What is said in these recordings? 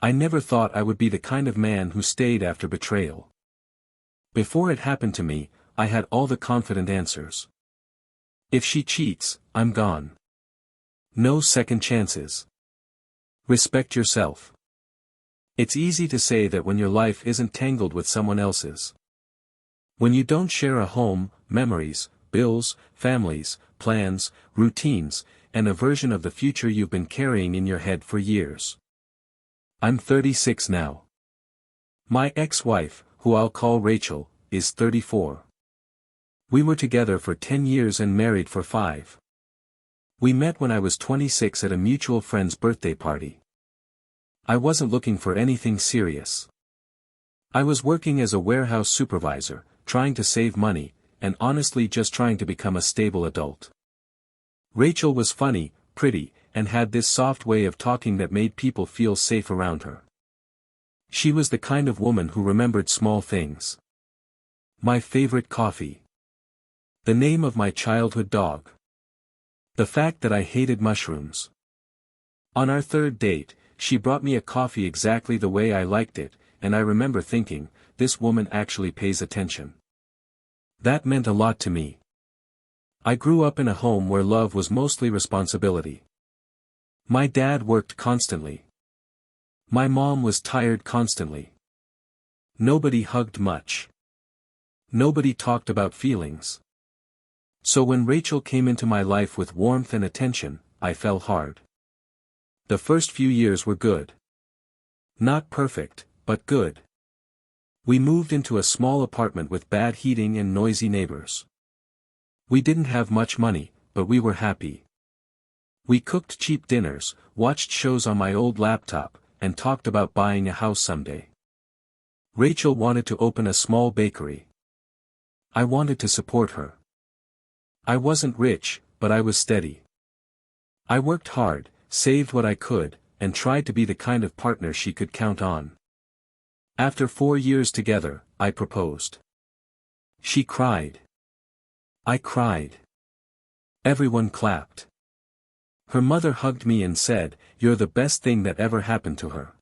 I never thought I would be the kind of man who stayed after betrayal. Before it happened to me, I had all the confident answers. If she cheats, I'm gone. No second chances. Respect yourself. It's easy to say that when your life isn't tangled with someone else's. When you don't share a home, memories, bills, families, plans, routines, and a version of the future you've been carrying in your head for years. I'm 36 now. My ex-wife, who I'll call Rachel, is 34. We were together for 10 years and married for 5. We met when I was 26 at a mutual friend's birthday party. I wasn't looking for anything serious. I was working as a warehouse supervisor, trying to save money, and honestly just trying to become a stable adult. Rachel was funny, pretty, and had this soft way of talking that made people feel safe around her. She was the kind of woman who remembered small things. My favorite coffee. The name of my childhood dog. The fact that I hated mushrooms. On our third date, she brought me a coffee exactly the way I liked it, and I remember thinking, this woman actually pays attention. That meant a lot to me. I grew up in a home where love was mostly responsibility. My dad worked constantly. My mom was tired constantly. Nobody hugged much. Nobody talked about feelings. So when Rachel came into my life with warmth and attention, I fell hard. The first few years were good. Not perfect, but good. We moved into a small apartment with bad heating and noisy neighbors. We didn't have much money, but we were happy. We cooked cheap dinners, watched shows on my old laptop, and talked about buying a house someday. Rachel wanted to open a small bakery. I wanted to support her. I wasn't rich, but I was steady. I worked hard, saved what I could, and tried to be the kind of partner she could count on. After 4 years together, I proposed. She cried. I cried. Everyone clapped. Her mother hugged me and said, "You're the best thing that ever happened to her."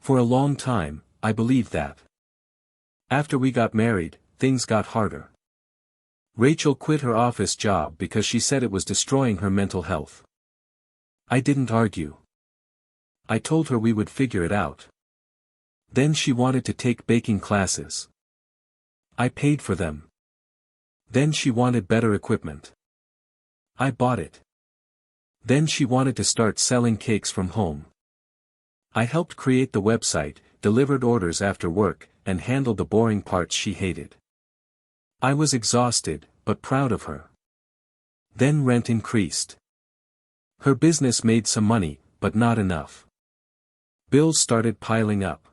For a long time, I believed that. After we got married, things got harder. Rachel quit her office job because she said it was destroying her mental health. I didn't argue. I told her we would figure it out. Then she wanted to take baking classes. I paid for them. Then she wanted better equipment. I bought it. Then she wanted to start selling cakes from home. I helped create the website, delivered orders after work, and handled the boring parts she hated. I was exhausted, but proud of her. Then rent increased. Her business made some money, but not enough. Bills started piling up.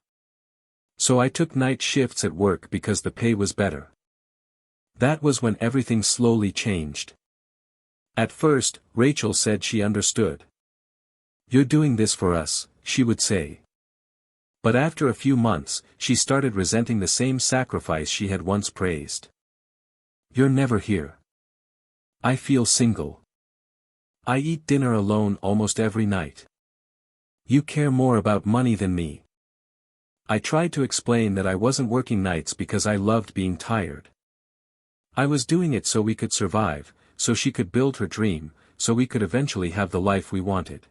So I took night shifts at work because the pay was better. That was when everything slowly changed. At first, Rachel said she understood. "You're doing this for us," she would say. But after a few months, she started resenting the same sacrifice she had once praised. "You're never here. I feel single. I eat dinner alone almost every night. You care more about money than me." I tried to explain that I wasn't working nights because I loved being tired. I was doing it so we could survive, so she could build her dream, so we could eventually have the life we wanted.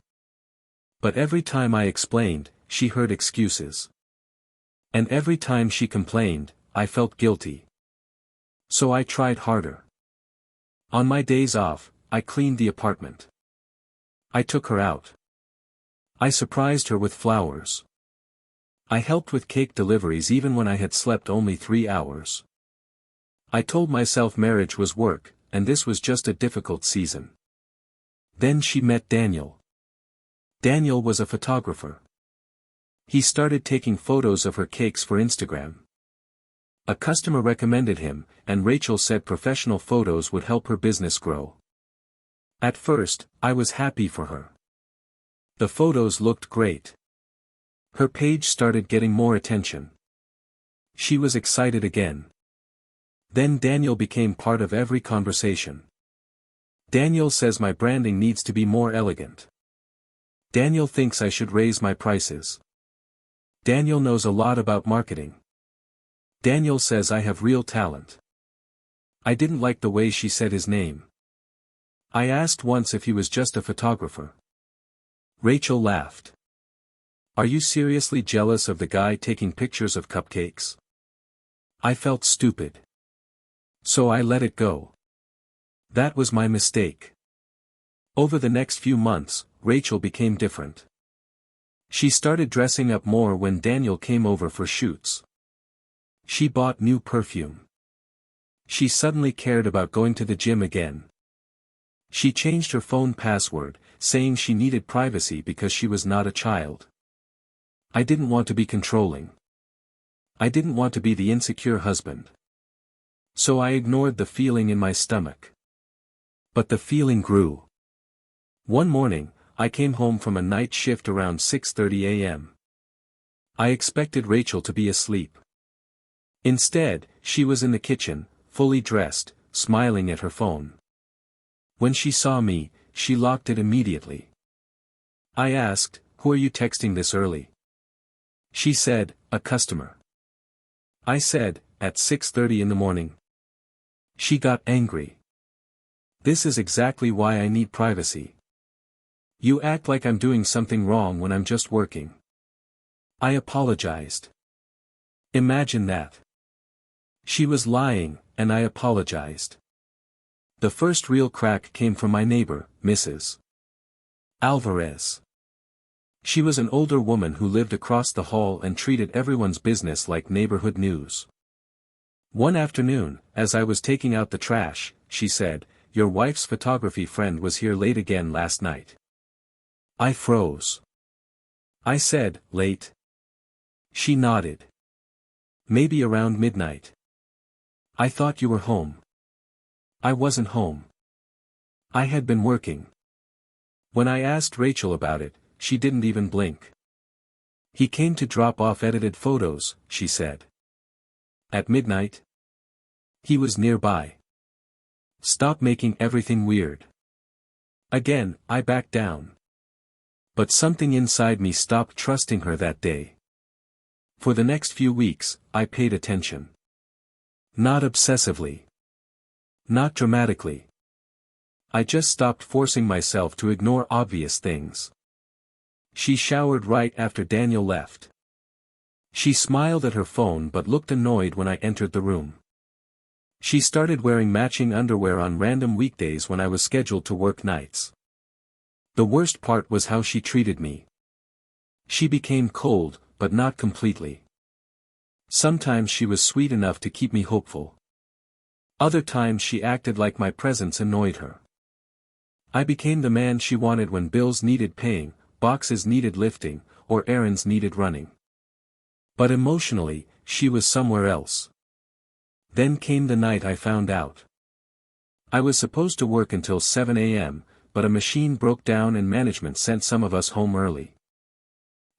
But every time I explained, she heard excuses. And every time she complained, I felt guilty. So I tried harder. On my days off, I cleaned the apartment. I took her out. I surprised her with flowers. I helped with cake deliveries even when I had slept only 3 hours. I told myself marriage was work, and this was just a difficult season. Then she met Daniel. Daniel was a photographer. He started taking photos of her cakes for Instagram. A customer recommended him, and Rachel said professional photos would help her business grow. At first, I was happy for her. The photos looked great. Her page started getting more attention. She was excited again. Then Daniel became part of every conversation. Daniel says my branding needs to be more elegant. Daniel thinks I should raise my prices. Daniel knows a lot about marketing. Daniel says I have real talent. I didn't like the way she said his name. I asked once if he was just a photographer. Rachel laughed. Are you seriously jealous of the guy taking pictures of cupcakes? I felt stupid. So I let it go. That was my mistake. Over the next few months, Rachel became different. She started dressing up more when Daniel came over for shoots. She bought new perfume. She suddenly cared about going to the gym again. She changed her phone password, saying she needed privacy because she was not a child. I didn't want to be controlling. I didn't want to be the insecure husband. So I ignored the feeling in my stomach. But the feeling grew. One morning, I came home from a night shift around 6:30 a.m. I expected Rachel to be asleep. Instead, she was in the kitchen, fully dressed, smiling at her phone. When she saw me, she locked it immediately. I asked, "Who are you texting this early?" She said, "A customer." I said, "At 6:30 in the morning?" She got angry. This is exactly why I need privacy. You act like I'm doing something wrong when I'm just working. I apologized. Imagine that. She was lying, and I apologized. The first real crack came from my neighbor, Mrs. Alvarez. She was an older woman who lived across the hall and treated everyone's business like neighborhood news. One afternoon, as I was taking out the trash, she said, "Your wife's photography friend was here late again last night." I froze. I said, "Late?" She nodded. "Maybe around midnight." "I thought you were home." I wasn't home. I had been working. When I asked Rachel about it, she didn't even blink. "He came to drop off edited photos," she said. "At midnight?" "He was nearby." "Stop making everything weird." Again, I backed down. But something inside me stopped trusting her that day. For the next few weeks, I paid attention. Not obsessively. Not dramatically. I just stopped forcing myself to ignore obvious things. She showered right after Daniel left. She smiled at her phone but looked annoyed when I entered the room. She started wearing matching underwear on random weekdays when I was scheduled to work nights. The worst part was how she treated me. She became cold, but not completely. Sometimes she was sweet enough to keep me hopeful. Other times she acted like my presence annoyed her. I became the man she wanted when bills needed paying, boxes needed lifting, or errands needed running. But emotionally, she was somewhere else. Then came the night I found out. I was supposed to work until 7 a.m., but a machine broke down and management sent some of us home early.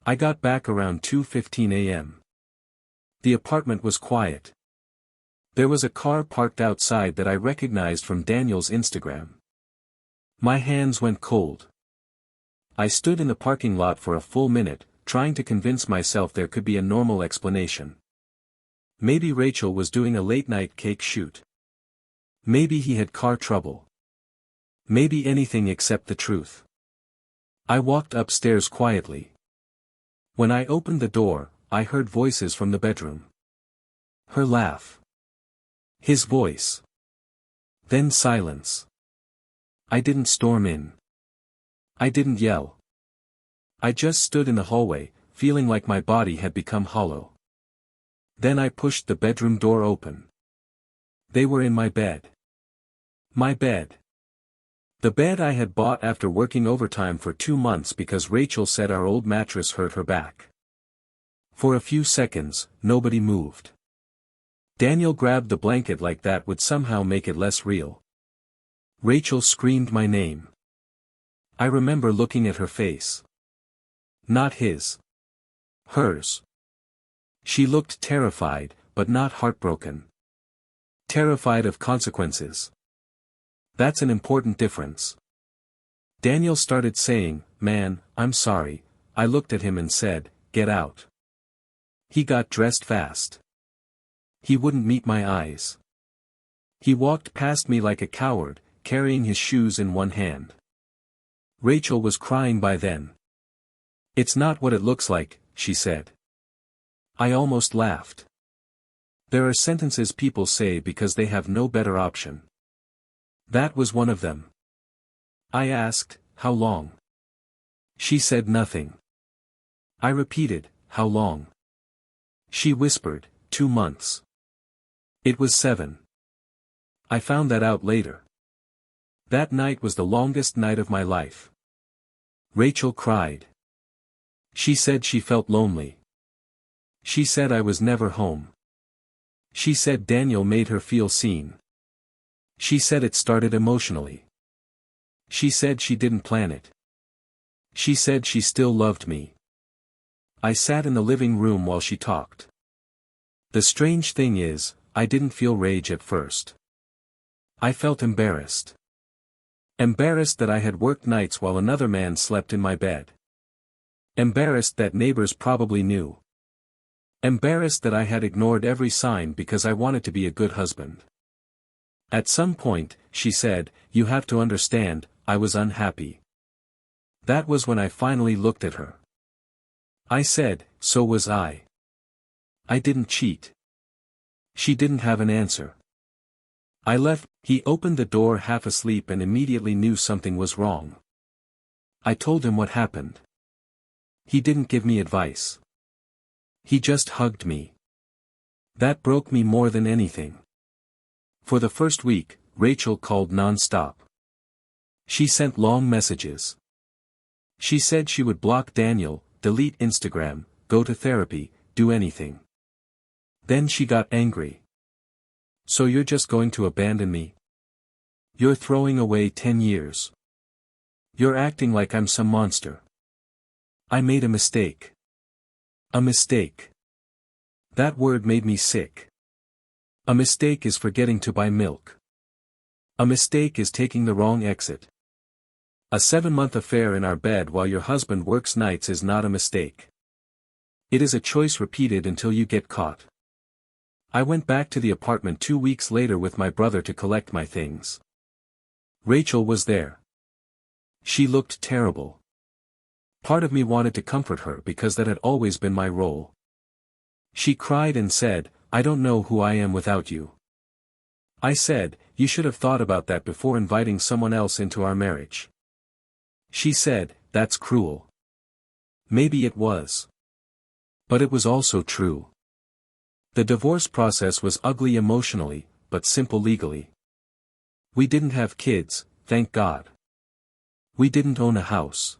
I got back around 2:15 a.m. The apartment was quiet. There was a car parked outside that I recognized from Daniel's Instagram. My hands went cold. I stood in the parking lot for a full minute, trying to convince myself there could be a normal explanation. Maybe Rachel was doing a late-night cake shoot. Maybe he had car trouble. Maybe anything except the truth. I walked upstairs quietly. When I opened the door, I heard voices from the bedroom. Her laugh. His voice. Then silence. I didn't storm in. I didn't yell. I just stood in the hallway, feeling like my body had become hollow. Then I pushed the bedroom door open. They were in my bed. My bed. The bed I had bought after working overtime for 2 months because Rachel said our old mattress hurt her back. For a few seconds, nobody moved. Daniel grabbed the blanket like that would somehow make it less real. Rachel screamed my name. I remember looking at her face. Not his. Hers. She looked terrified, but not heartbroken. Terrified of consequences. That's an important difference. Daniel started saying, "Man, I'm sorry." I looked at him and said, "Get out." He got dressed fast. He wouldn't meet my eyes. He walked past me like a coward, carrying his shoes in one hand. Rachel was crying by then. "It's not what it looks like," she said. I almost laughed. There are sentences people say because they have no better option. That was one of them. I asked, "How long?" She said nothing. I repeated, "How long?" She whispered, 2 months. It was 7. I found that out later. That night was the longest night of my life. Rachel cried. She said she felt lonely. She said I was never home. She said Daniel made her feel seen. She said it started emotionally. She said she didn't plan it. She said she still loved me. I sat in the living room while she talked. The strange thing is, I didn't feel rage at first. I felt embarrassed. Embarrassed that I had worked nights while another man slept in my bed. Embarrassed that neighbors probably knew. Embarrassed that I had ignored every sign because I wanted to be a good husband. At some point, she said, "You have to understand, I was unhappy." That was when I finally looked at her. I said, "So was I. I didn't cheat." She didn't have an answer. I left. He opened the door half asleep and immediately knew something was wrong. I told him what happened. He didn't give me advice. He just hugged me. That broke me more than anything. For the first week, Rachel called non-stop. She sent long messages. She said she would block Daniel, delete Instagram, go to therapy, do anything. Then she got angry. "So you're just going to abandon me? You're throwing away 10 years. You're acting like I'm some monster. I made a mistake." A mistake. That word made me sick. A mistake is forgetting to buy milk. A mistake is taking the wrong exit. A 7-month affair in our bed while your husband works nights is not a mistake. It is a choice repeated until you get caught. I went back to the apartment 2 weeks later with my brother to collect my things. Rachel was there. She looked terrible. Part of me wanted to comfort her because that had always been my role. She cried and said, "I don't know who I am without you." I said, "You should have thought about that before inviting someone else into our marriage." She said, "That's cruel." Maybe it was. But it was also true. The divorce process was ugly emotionally, but simple legally. We didn't have kids, thank God. We didn't own a house.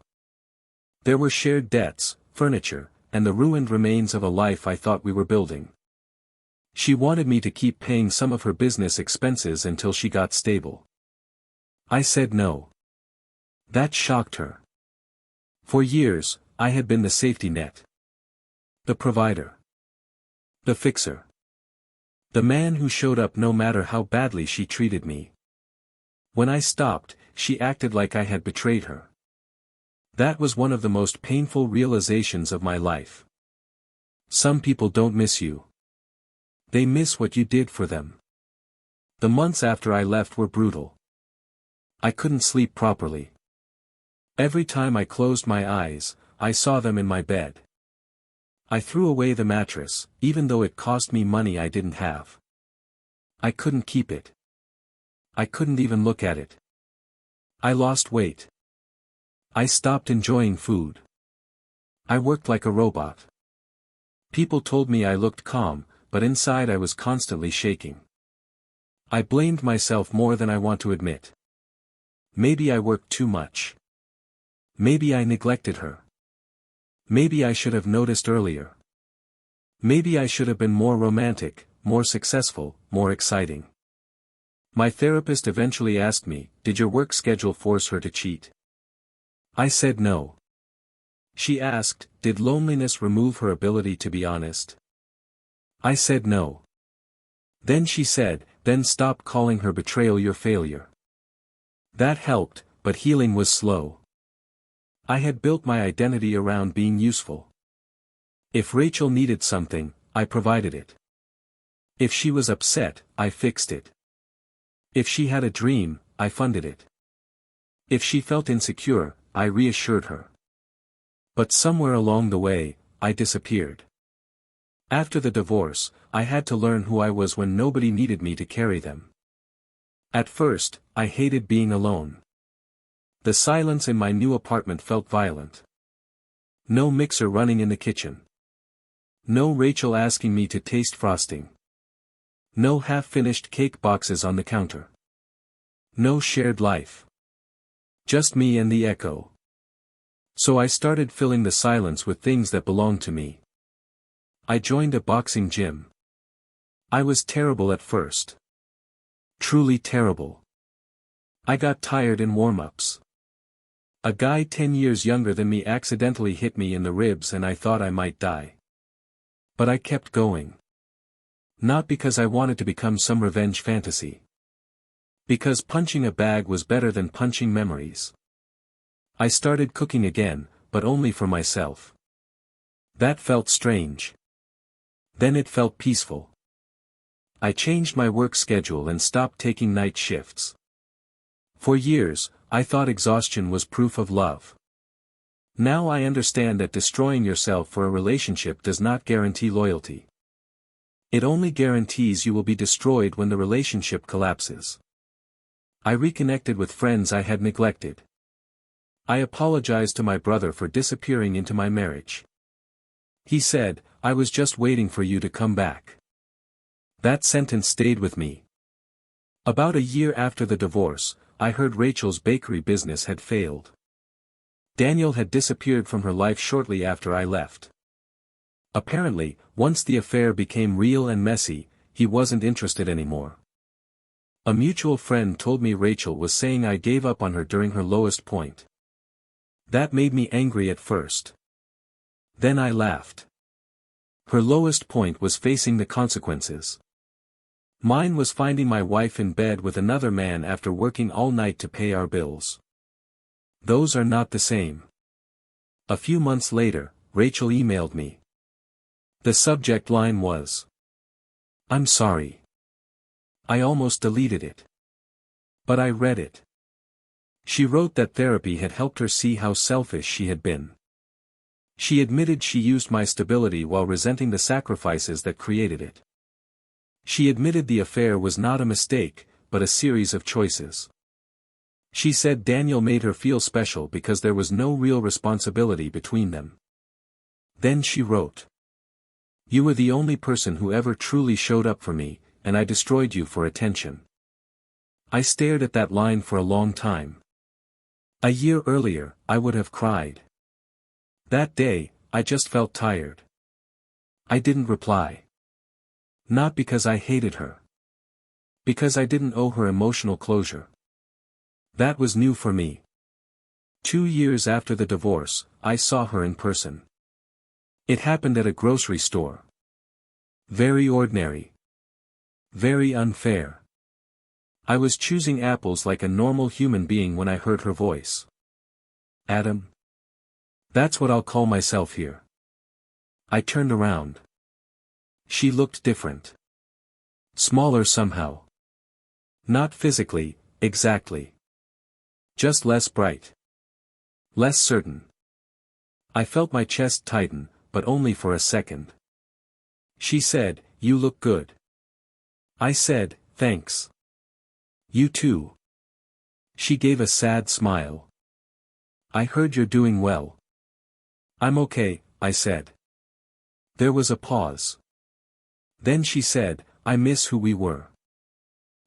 There were shared debts, furniture, and the ruined remains of a life I thought we were building. She wanted me to keep paying some of her business expenses until she got stable. I said no. That shocked her. For years, I had been the safety net. The provider. The fixer. The man who showed up no matter how badly she treated me. When I stopped, she acted like I had betrayed her. That was one of the most painful realizations of my life. Some people don't miss you. They miss what you did for them. The months after I left were brutal. I couldn't sleep properly. Every time I closed my eyes, I saw them in my bed. I threw away the mattress, even though it cost me money I didn't have. I couldn't keep it. I couldn't even look at it. I lost weight. I stopped enjoying food. I worked like a robot. People told me I looked calm, but inside I was constantly shaking. I blamed myself more than I want to admit. Maybe I worked too much. Maybe I neglected her. Maybe I should have noticed earlier. Maybe I should have been more romantic, more successful, more exciting. My therapist eventually asked me, "Did your work schedule force her to cheat?" I said no. She asked, "Did loneliness remove her ability to be honest?" I said no. Then she said, "Then stop calling her betrayal your failure." That helped, but healing was slow. I had built my identity around being useful. If Rachel needed something, I provided it. If she was upset, I fixed it. If she had a dream, I funded it. If she felt insecure, I reassured her. But somewhere along the way, I disappeared. After the divorce, I had to learn who I was when nobody needed me to carry them. At first, I hated being alone. The silence in my new apartment felt violent. No mixer running in the kitchen. No Rachel asking me to taste frosting. No half-finished cake boxes on the counter. No shared life. Just me and the echo. So I started filling the silence with things that belonged to me. I joined a boxing gym. I was terrible at first. Truly terrible. I got tired in warm-ups. A guy 10 years younger than me accidentally hit me in the ribs and I thought I might die. But I kept going. Not because I wanted to become some revenge fantasy. Because punching a bag was better than punching memories. I started cooking again, but only for myself. That felt strange. Then it felt peaceful. I changed my work schedule and stopped taking night shifts. For years, I thought exhaustion was proof of love. Now I understand that destroying yourself for a relationship does not guarantee loyalty. It only guarantees you will be destroyed when the relationship collapses. I reconnected with friends I had neglected. I apologized to my brother for disappearing into my marriage. He said, "I was just waiting for you to come back." That sentence stayed with me. About a year after the divorce, I heard Rachel's bakery business had failed. Daniel had disappeared from her life shortly after I left. Apparently, once the affair became real and messy, he wasn't interested anymore. A mutual friend told me Rachel was saying I gave up on her during her lowest point. That made me angry at first. Then I laughed. Her lowest point was facing the consequences. Mine was finding my wife in bed with another man after working all night to pay our bills. Those are not the same. A few months later, Rachel emailed me. The subject line was, "I'm sorry." I almost deleted it. But I read it. She wrote that therapy had helped her see how selfish she had been. She admitted she used my stability while resenting the sacrifices that created it. She admitted the affair was not a mistake, but a series of choices. She said Daniel made her feel special because there was no real responsibility between them. Then she wrote, "You were the only person who ever truly showed up for me, and I destroyed you for attention." I stared at that line for a long time. A year earlier, I would have cried. That day, I just felt tired. I didn't reply. Not because I hated her. Because I didn't owe her emotional closure. That was new for me. 2 years after the divorce, I saw her in person. It happened at a grocery store. Very ordinary. Very unfair. I was choosing apples like a normal human being when I heard her voice. "Adam? That's what I'll call myself here." I turned around. She looked different. Smaller somehow. Not physically, exactly. Just less bright. Less certain. I felt my chest tighten, but only for a second. She said, "You look good." I said, "Thanks. You too." She gave a sad smile. "I heard you're doing well." "I'm okay," I said. There was a pause. Then she said, "I miss who we were."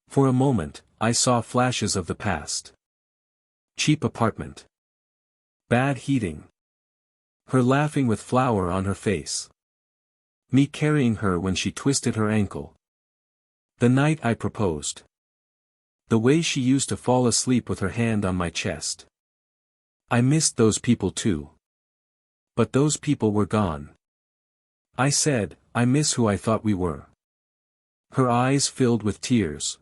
For a moment, I saw flashes of the past. Cheap apartment. Bad heating. Her laughing with flour on her face. Me carrying her when she twisted her ankle. The night I proposed. The way she used to fall asleep with her hand on my chest. I missed those people too. But those people were gone. I said, "I miss who I thought we were." Her eyes filled with tears.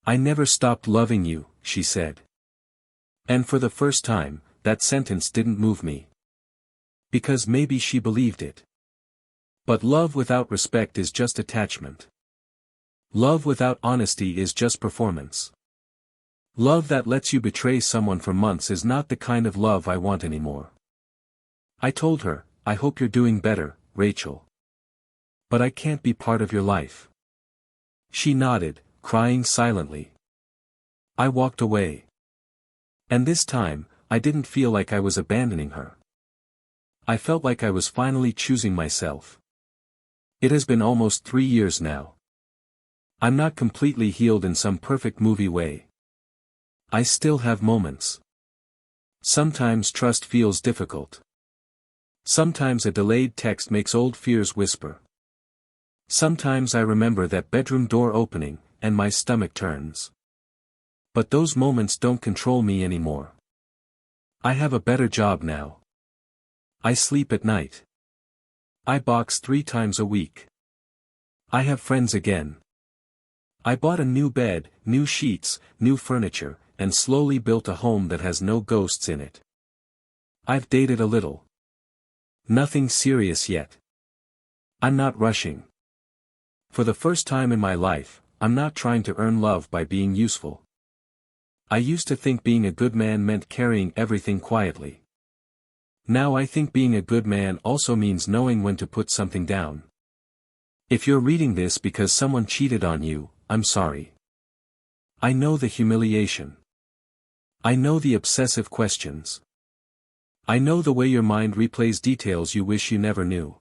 "I never stopped loving you," she said. And for the first time, that sentence didn't move me. Because maybe she believed it. But love without respect is just attachment. Love without honesty is just performance. Love that lets you betray someone for months is not the kind of love I want anymore. I told her, I hope you're doing better, Rachel. But I can't be part of your life. She nodded, crying silently. I walked away. And this time, I didn't feel like I was abandoning her. I felt like I was finally choosing myself. It has been almost 3 years now. I'm not completely healed in some perfect movie way. I still have moments. Sometimes trust feels difficult. Sometimes a delayed text makes old fears whisper. Sometimes I remember that bedroom door opening, and my stomach turns. But those moments don't control me anymore. I have a better job now. I sleep at night. I box 3 times a week. I have friends again. I bought a new bed, new sheets, new furniture, and slowly built a home that has no ghosts in it. I've dated a little. Nothing serious yet. I'm not rushing. For the first time in my life, I'm not trying to earn love by being useful. I used to think being a good man meant carrying everything quietly. Now I think being a good man also means knowing when to put something down. If you're reading this because someone cheated on you, I'm sorry. I know the humiliation. I know the obsessive questions. I know the way your mind replays details you wish you never knew.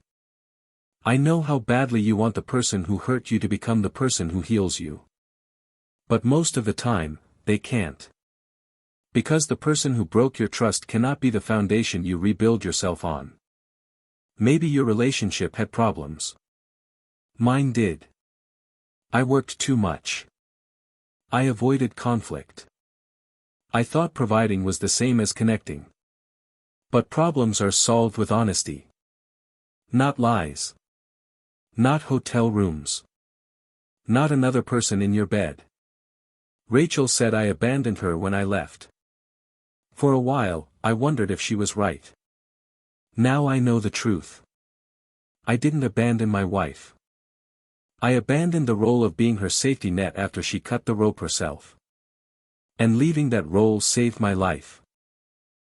I know how badly you want the person who hurt you to become the person who heals you. But most of the time, they can't. Because the person who broke your trust cannot be the foundation you rebuild yourself on. Maybe your relationship had problems. Mine did. I worked too much. I avoided conflict. I thought providing was the same as connecting. But problems are solved with honesty. Not lies. Not hotel rooms. Not another person in your bed. Rachel said I abandoned her when I left. For a while, I wondered if she was right. Now I know the truth. I didn't abandon my wife. I abandoned the role of being her safety net after she cut the rope herself. And leaving that role saved my life.